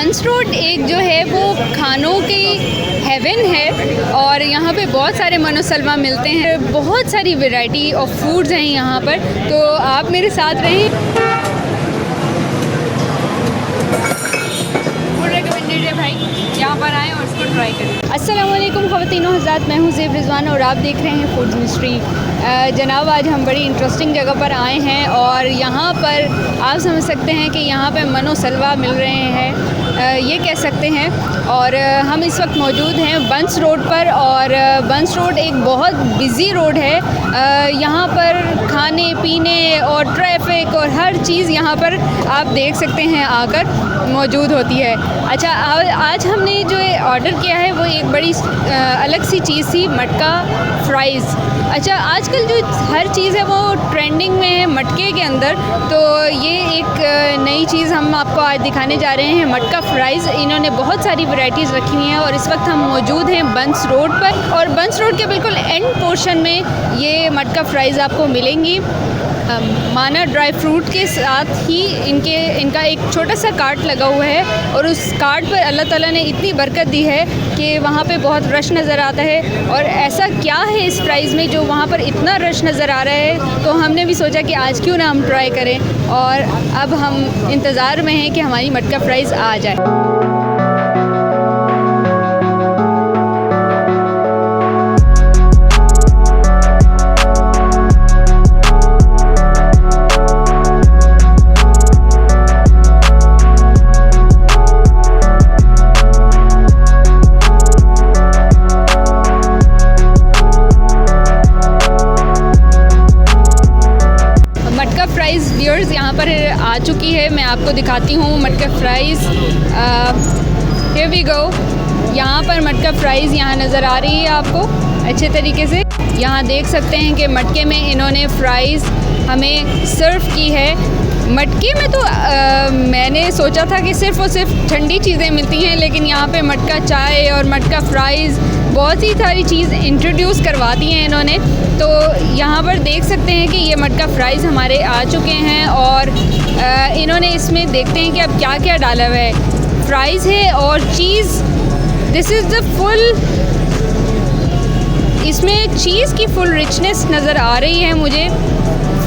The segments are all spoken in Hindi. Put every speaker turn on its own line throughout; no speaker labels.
बंस रोड एक जो है वो खानों की हेवन है और यहाँ पे बहुत सारे मनोसलमा मिलते हैं, बहुत सारी वैरायटी ऑफ फूड्स हैं यहाँ पर, तो आप मेरे साथ रहें। फूड रिकमेंडेड है भाई, यहाँ पर आएँ और इसको ट्राई करें। अस्सलाम वालेकुम ख़वातीनो हज़रात, मैं हूँ ज़ेब रिज़वान और आप देख रहे हैं फूड मिस्ट्री। जनाब, आज हम बड़ी इंटरेस्टिंग जगह पर आए हैं और यहाँ पर आप समझ सकते हैं कि यहाँ पे मनोसलवा मिल रहे हैं, ये कह सकते हैं। और हम इस वक्त मौजूद हैं बंस रोड पर और बंस रोड एक बहुत बिज़ी रोड है। यहाँ पर खाने पीने और ट्रैफिक और हर चीज़ यहाँ पर आप देख सकते हैं आकर मौजूद होती है। अच्छा, आज हमने जो ऑर्डर किया है वो एक बड़ी अलग सी चीज़ थी, मटका फ्राइज़। अच्छा, आजकल जो हर चीज़ है वो ट्रेंडिंग में है मटके के अंदर, तो ये एक नई चीज़ हम आपको आज दिखाने जा रहे हैं, मटका फ्राइज़। इन्होंने बहुत सारी वैरायटीज़ रखी हुई हैं और इस वक्त हम मौजूद हैं बंस रोड पर और बंस रोड के बिल्कुल एंड पोर्शन में ये मटका फ्राइज़ आपको मिलेंगी। माना ड्राई फ्रूट के साथ ही इनका एक छोटा सा कार्ट लगा हुआ है और उस कार्ट पर अल्लाह ताला ने इतनी बरकत दी है कि वहाँ पे बहुत रश नज़र आता है। और ऐसा क्या है इस प्राइस में जो वहाँ पर इतना रश नज़र आ रहा है, तो हमने भी सोचा कि आज क्यों ना हम ट्राई करें। और अब हम इंतज़ार में हैं कि हमारी मटका फ्राइज़ आ जाए। फ्राइज़ व्यूअर्स यहाँ पर आ चुकी है, मैं आपको दिखाती हूँ मटका फ्राइज़। Here we go. यहाँ पर मटका फ्राइज़ यहाँ नज़र आ रही है आपको अच्छे तरीके से। यहाँ देख सकते हैं कि मटके में इन्होंने फ्राइज़ हमें सर्व की है। मटके में तो मैंने सोचा था कि सिर्फ़ और सिर्फ ठंडी चीज़ें मिलती हैं, लेकिन यहाँ पे मटका चाय और मटका फ्राइज़ बहुत ही सारी चीज़ इंट्रोड्यूस करवा दी हैं इन्होंने। तो यहाँ पर देख सकते हैं कि ये मटका फ्राइज़ हमारे आ चुके हैं और इन्होंने इसमें देखते हैं कि अब क्या क्या डाला हुआ है। फ्राइज़ है और चीज़, दिस इज़ द फुल, इसमें चीज़ की फुल रिचनेस नज़र आ रही है मुझे।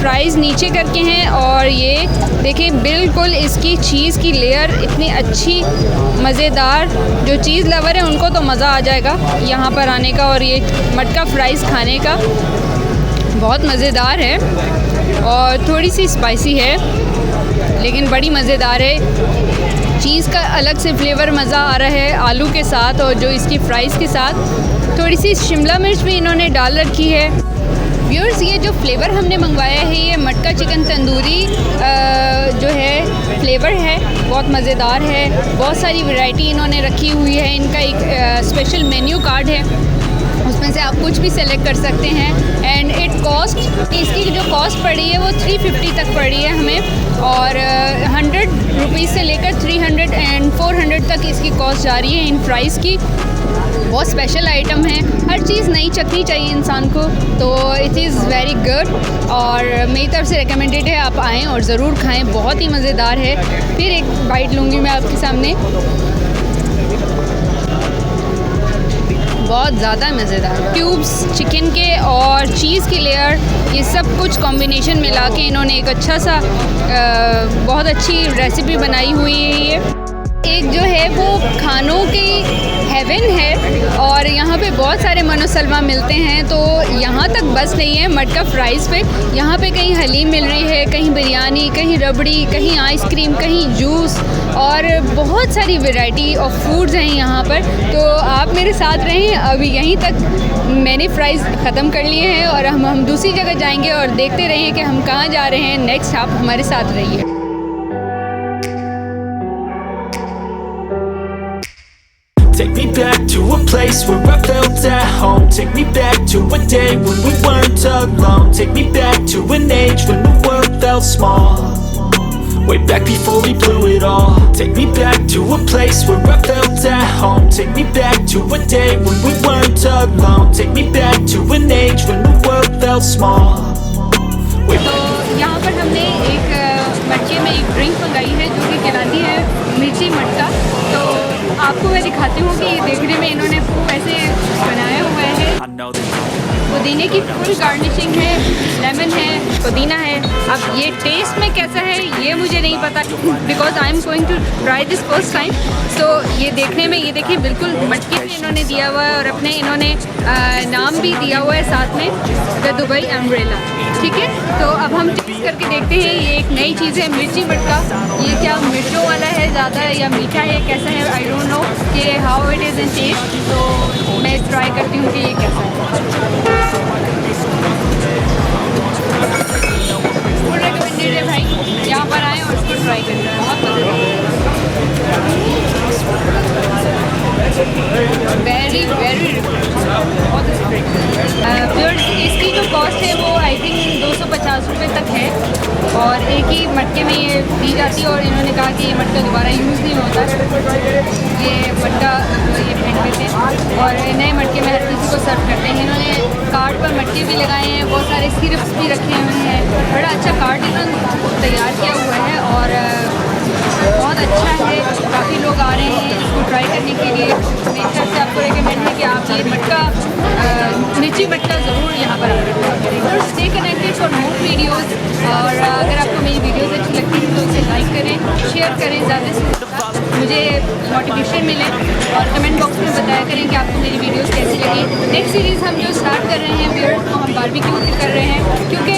फ्राइज़ नीचे करके हैं और ये देखें बिल्कुल इसकी चीज़ की लेयर इतनी अच्छी मज़ेदार। जो चीज़ लवर है उनको तो मज़ा आ जाएगा यहाँ पर आने का और ये मटका फ्राइज़ खाने का। बहुत मज़ेदार है और थोड़ी सी स्पाइसी है लेकिन बड़ी मज़ेदार है। चीज़ का अलग से फ्लेवर मज़ा आ रहा है आलू के साथ और जो इसकी फ्राइज़ के साथ थोड़ी सी शिमला मिर्च भी इन्होंने डाल रखी है। व्यूअर्स, ये जो फ्लेवर हमने मंगवाया है ये मटका चिकन तंदूरी जो है फ्लेवर है, बहुत मज़ेदार है। बहुत सारी वैरायटी इन्होंने रखी हुई है। इनका एक स्पेशल मेन्यू कार्ड है, उसमें से आप कुछ भी सेलेक्ट कर सकते हैं। एंड इट कॉस्ट, इसकी जो कॉस्ट पड़ी है वो 350 तक पड़ी है हमें और 100 रुपीज़ से लेकर 300 एंड 400 तक इसकी कॉस्ट जा रही है इन फ्राइज़ की। बहुत स्पेशल आइटम है, हर चीज़ नई चखनी चाहिए इंसान को, तो इट इज़ वेरी गुड और मेरी तरफ से रिकमेंडेड है, आप आएँ और ज़रूर खाएँ, बहुत ही मज़ेदार है। फिर एक बाइट लूँगी मैं आपके सामने, बहुत ज़्यादा मज़ेदार। क्यूब्स चिकन के और चीज़ की लेयर, ये सब कुछ कॉम्बिनेशन मिला के इन्होंने एक अच्छा सा बहुत अच्छी रेसिपी बनाई हुई है। ये एक जो है वो खानों की हेवन है और यहाँ पे बहुत सारे मनोसलमा मिलते हैं। तो यहाँ तक बस नहीं है मटका फ्राइज़ पे, यहाँ पे कहीं हलीम मिल रही है, कहीं बिरयानी, कहीं रबड़ी, कहीं आइसक्रीम, कहीं जूस और बहुत सारी वैरायटी ऑफ फूड्स हैं यहाँ पर। तो आप मेरे साथ रहें, अभी यहीं तक मैंने फ्राइज़ ख़त्म कर लिए हैं और हम दूसरी जगह जाएंगे और देखते रहें कि हम कहाँ जा रहे हैं नेक्स्ट। आप हमारे साथ रहिए।
Take me back to a place where I felt at home. Take me back to a day when we weren't alone. Take me back to an age when the world felt small. Way back before we blew it all. Take me back to a place where I felt at home. Take me back to a day when we weren't alone. Take me back to an age when the world felt small.
तो यहाँ पर हमने एक मटके में एक ड्रिंक मंगाई है जो कि कहलाती है मिर्ची मटका। आपको मैं दिखाती हूँ कि देखने में इन्होंने ऐसे बनाया हुआ है।
I know that
पुदीने की फुल गार्निशिंग है, लेमन है, पुदीना है। अब ये टेस्ट में कैसा है ये मुझे नहीं पता, because I am going to try this first time. तो ये देखने में, ये देखिए बिल्कुल मटकी में इन्होंने दिया हुआ है और अपने इन्होंने नाम भी दिया हुआ है साथ में, द दुबई अम्ब्रेला। ठीक है, तो अब हम टेस्ट करके देखते हैं। ये एक नई चीज़ है, मिर्ची मटका। ये क्या मिर्चों वाला है ज़्यादा या मीठा है, कैसा है, आई डोंट नो कि how it is in taste. तो मैं ट्राई करती हूँ कि ये कैसा है। फुल रिकमेंडेड है भाई, यहाँ पर आएँ और इसको ट्राई करें, बहुत वेरी वेरी बहुत प्योर। इसकी जो कॉस्ट है वो आई थिंक 250 रुपये तक है और एक ही मटके में ये दी जाती है। और इन्होंने कहा कि ये मटका दोबारा यूज़ नहीं होता, ये मटका ये फेंक देते हैं और नए मटके में हर किसी को सर्व करते हैं। इन्होंने कार्ड पर मटके भी लगाए हैं, बहुत सारे सिरप्स भी रखे हुए हैं। बड़ा अच्छा कार्ड इन्होंने तैयार किया हुआ है और बहुत अच्छा है। काफ़ी लोग आ रहे हैं इसको ट्राई करने के लिए। मेरी तरफ से आपको रिकमेंड है कि आप ये मटका मिर्ची मटका ज़रूर यहाँ पर करें। Stay connected for more videos. और अगर आपको मेरी वीडियोज़ अच्छी लगती हैं तो उसे लाइक करें, शेयर करें, ज़्यादा से ज़्यादा मुझे मोटिवेशन मिले और कमेंट बॉक्स में बताया करें कि आपको मेरी वीडियोज़ कैसी लगी। नेक्स्ट सीरीज़ हम जो स्टार्ट कर रहे हैं व्यूअर्स, तो हम बारबेक्यू कर रहे हैं क्योंकि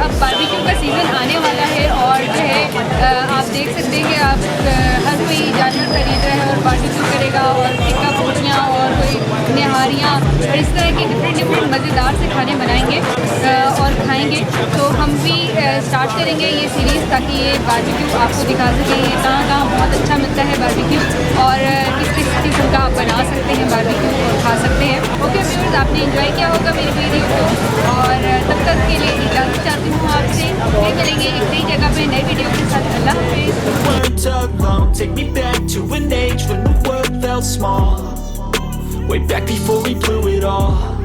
अब बारबेक्यू का सीज़न आने वाला है और जो है आप देख सकते हैं कि आप हर कोई जानवर खरीद रहा है और बारबेक्यू करेगा और टिक्का बोटियाँ और कोई निहारियाँ और इस तरह के डिफरेंट मज़ेदार से खाने बनाएंगे और खाएंगे। तो हम भी स्टार्ट करेंगे ये सीरीज़ ताकि ये बारबेक्यू आपको दिखा सकें ये कहाँ बहुत अच्छा मिलता है बारबेक्यू और किस किस किस्म का आप बना सकते हैं बारबेक्यू और खा सकते हैं। ओके व्यूअर्स, आपने एंजॉय किया होगा मेरी वीडियो को और तब तक के लिए इजाज़त चाहती हूँ आपसे। फिर मिलेंगे एक नई जगह पे नई वीडियो के साथ। अल्लाह हाफिज़।
words alone take me back to an age when the world felt small, way back before we blew it all.